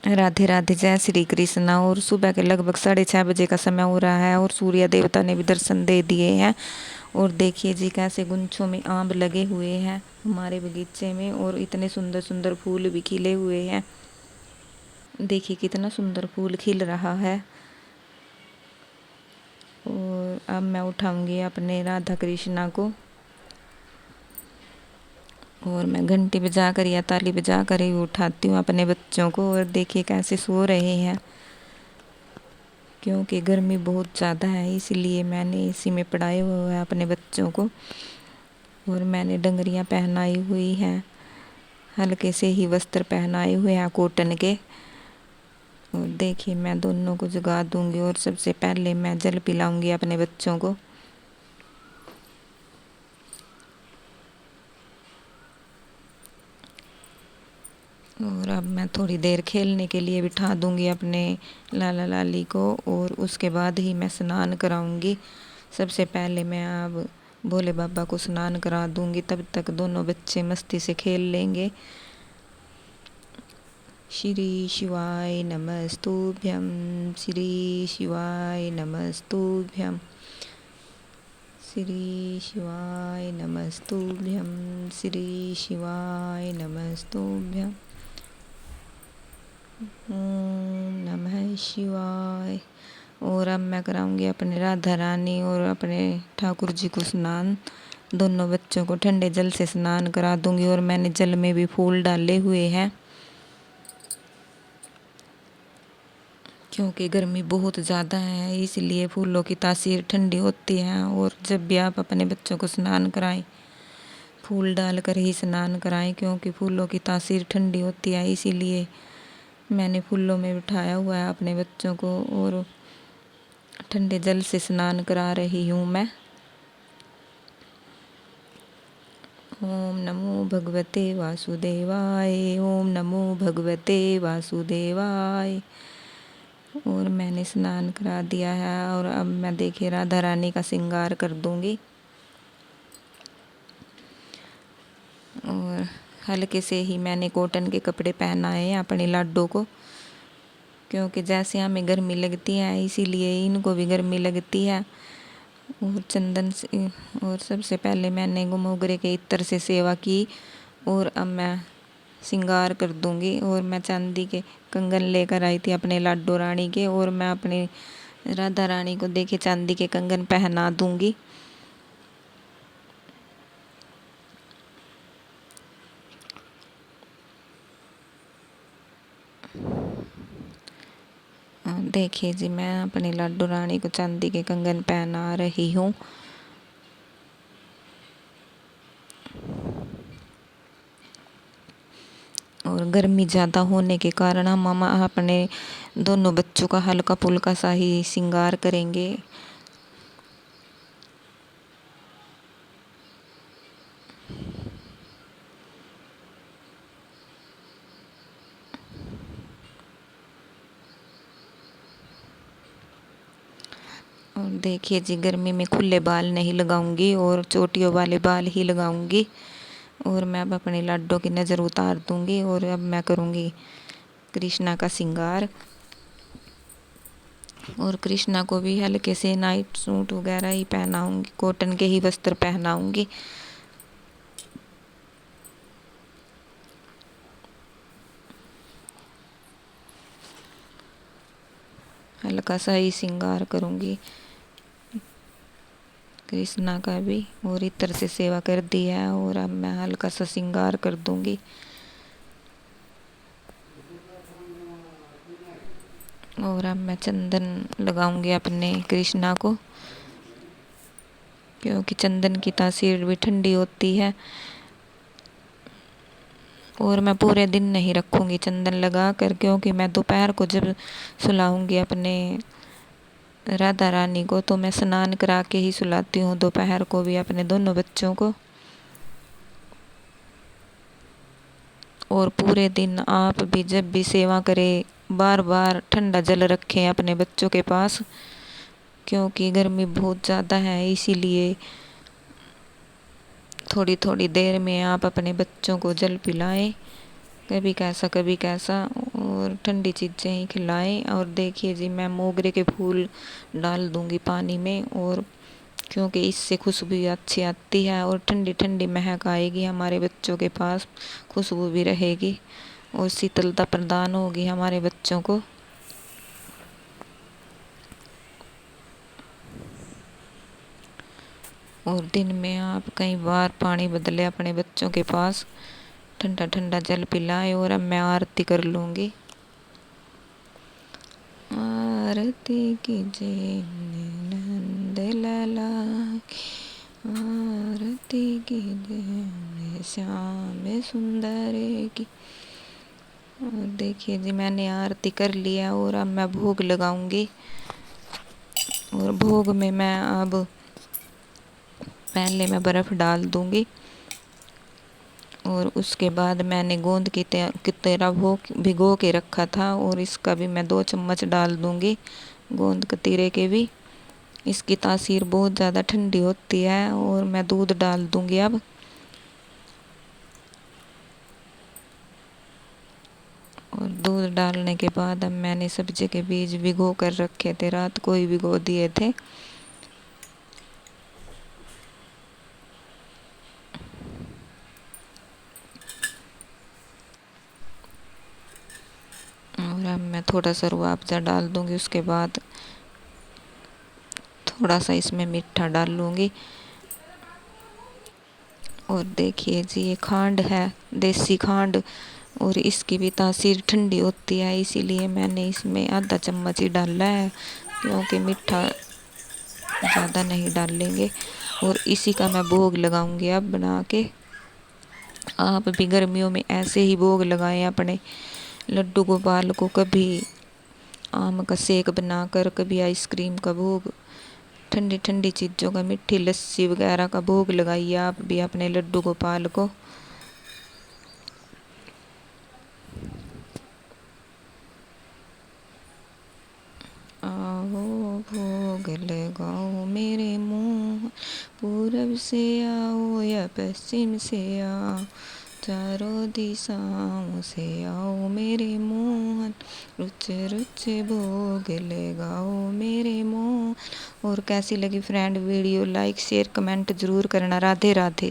राधे राधे, जय श्री कृष्णा। और सुबह के लगभग 6:30 बजे का समय हो रहा है और सूर्य देवता ने भी दर्शन दे दिए हैं। और देखिए जी कैसे गुंछों में आम लगे हुए हैं हमारे बगीचे में, और इतने सुंदर सुंदर फूल भी खिले हुए हैं। देखिए कितना सुंदर फूल खिल रहा है। और अब मैं उठाऊंगी अपने राधा कृष्णा को, और मैं घंटी बजा कर या ताली बजा कर ही उठाती हूँ अपने बच्चों को। और देखिए कैसे सो रहे हैं, क्योंकि गर्मी बहुत ज़्यादा है इसलिए मैंने इसी में पढ़ाए हुए हैं अपने बच्चों को। और मैंने डंगरियाँ पहनाई हुई हैं, हल्के से ही वस्त्र पहनाए हुए हैं कॉटन के। और देखिए मैं दोनों को जगा दूंगी, और सबसे पहले मैं जल पिलाऊंगी अपने बच्चों को। और अब मैं थोड़ी देर खेलने के लिए बिठा दूंगी अपने लाला लाली को, और उसके बाद ही मैं स्नान कराऊंगी। सबसे पहले मैं अब भोले बाबा को स्नान करा दूंगी, तब तक दोनों बच्चे मस्ती से खेल लेंगे। श्री शिवाय नमस्तुभ्यं, श्री शिवाय नमस्तुभ्यं, श्री शिवाय नमस्तुभ्यं, श्री शिवाय नमस्तुभ्यं। ओम नमः शिवाय। और अब मैं कराऊंगी अपने राधा रानी और अपने ठाकुर जी को स्नान। दोनों बच्चों को ठंडे जल से स्नान करा दूंगी, और मैंने जल में भी फूल डाले हुए हैं, क्योंकि गर्मी बहुत ज़्यादा है इसलिए फूलों की तासीर ठंडी होती है। और जब भी आप अपने बच्चों को स्नान कराएं, फूल डालकर ही स्नान कराएं, क्योंकि फूलों की तासीर ठंडी होती है। इसीलिए मैंने फूलों में बिठाया हुआ है अपने बच्चों को, और ठंडे जल से स्नान करा रही हूँ मैं। ओम नमो भगवते वासुदेवाय, ओम नमो भगवते वासुदेवाय। और मैंने स्नान करा दिया है, और अब मैं देखिए राधा रानी का श्रृंगार कर दूंगी। और हल्के से ही मैंने कॉटन के कपड़े पहनाए हैं अपने लाडो को, क्योंकि जैसे हमें गर्मी लगती है इसीलिए इनको भी गर्मी लगती है। और चंदन से, और सबसे पहले मैंने मोगरे के इत्र से सेवा की, और अब मैं श्रृंगार कर दूंगी। और मैं चांदी के कंगन लेकर आई थी अपने लाडो रानी के, और मैं अपने राधा रानी को देखे चांदी के कंगन पहना दूंगी। देखिए जी मैं अपनी लाडो रानी को चांदी के कंगन पहना रही हूँ। और गर्मी ज़्यादा होने के कारण हम अपने दोनों बच्चों का हल्का फुल्का सा ही श्रृंगार करेंगे। और देखिए जी गर्मी में खुले बाल नहीं लगाऊंगी, और चोटियों वाले बाल ही लगाऊंगी। और मैं अब अपने लाडो की नज़र उतार दूंगी, और अब मैं करूँगी कृष्णा का श्रृंगार। और कृष्णा को भी हल्के से नाइट सूट वगैरह ही पहनाऊंगी, कॉटन के ही वस्त्र पहनाऊंगी। हल्का सा ही श्रृंगार करूँगी कृष्णा का भी, और इत्र से सेवा कर दी है। और अब मैं हल्का सा श्रृंगार कर दूंगी। और अब मैं चंदन लगाऊंगी अपने कृष्णा को, क्योंकि चंदन की तासीर भी ठंडी होती है। और मैं पूरे दिन नहीं रखूंगी चंदन लगा कर, क्योंकि मैं दोपहर को जब सुलाऊंगी अपने राधा रानी को, तो मैं स्नान करा के ही सुलाती हूँ दोपहर को भी अपने दोनों बच्चों को। और पूरे दिन आप भी जब भी सेवा करें, बार बार ठंडा जल रखें अपने बच्चों के पास, क्योंकि गर्मी बहुत ज़्यादा है। इसीलिए थोड़ी थोड़ी देर में आप अपने बच्चों को जल पिलाएं। कभी कैसा, और ठंडी चीज़ें ही खिलाएं। और देखिए जी, मैं मोगरे के फूल डाल दूंगी पानी में, और क्योंकि इससे खुशबू अच्छी आती है और ठंडी ठंडी महक आएगी हमारे बच्चों के पास, खुशबू भी रहेगी और शीतलता प्रदान होगी हमारे बच्चों को। और दिन में आप कई बार पानी बदले अपने बच्चों के पास, ठंडा ठंडा जल पिलाएं। और अब मैं आरती कर लूँगी। आरती कीजिए नंद लाला की, आरती कीजिए श्याम सुंदर की। और देखिए जी, मैंने आरती कर लिया और अब मैं भोग लगाऊंगी। और भोग में मैं अब पहले मैं बर्फ़ डाल दूंगी, और उसके बाद मैंने गोंद की तरह भिगो के रखा था, और इसका भी मैं 2 चम्मच डाल दूंगी, गोंद कतीरे के भी। इसकी तासीर बहुत ज़्यादा ठंडी होती है। और मैं दूध डाल दूंगी अब। और दूध डालने के बाद अब मैंने सब्जी के बीज भिगो कर रखे थे, रात को ही भिगो दिए थे। और अब मैं थोड़ा सा रूह अफ़ज़ा डाल दूंगी। उसके बाद थोड़ा सा इसमें मीठा डाल लूँगी। और देखिए जी, ये खांड है, देसी खांड, और इसकी भी तासीर ठंडी होती है, इसीलिए मैंने इसमें आधा चम्मच ही डाला है, क्योंकि मीठा ज़्यादा नहीं डालेंगे। और इसी का मैं भोग लगाऊंगी अब बना के। आप भी गर्मियों में ऐसे ही भोग लगाएं अपने लड्डू गोपाल को। कभी आम का सेक बनाकर, कभी आइसक्रीम का भोग, ठंडी ठंडी चीज़ों का, मीठी लस्सी वगैरह का भोग लगाइए आप भी अपने लड्डू गोपाल को। आओ भोग लगाओ मेरे मुँह, पूरब से आओ या पश्चिम से आओ, चारों दिशाओं से आओ मेरे मोहन, रुच रुच भोग लगाओ मेरे मोहन। और कैसी लगी friend video, like share comment ज़रूर करना। राधे राधे।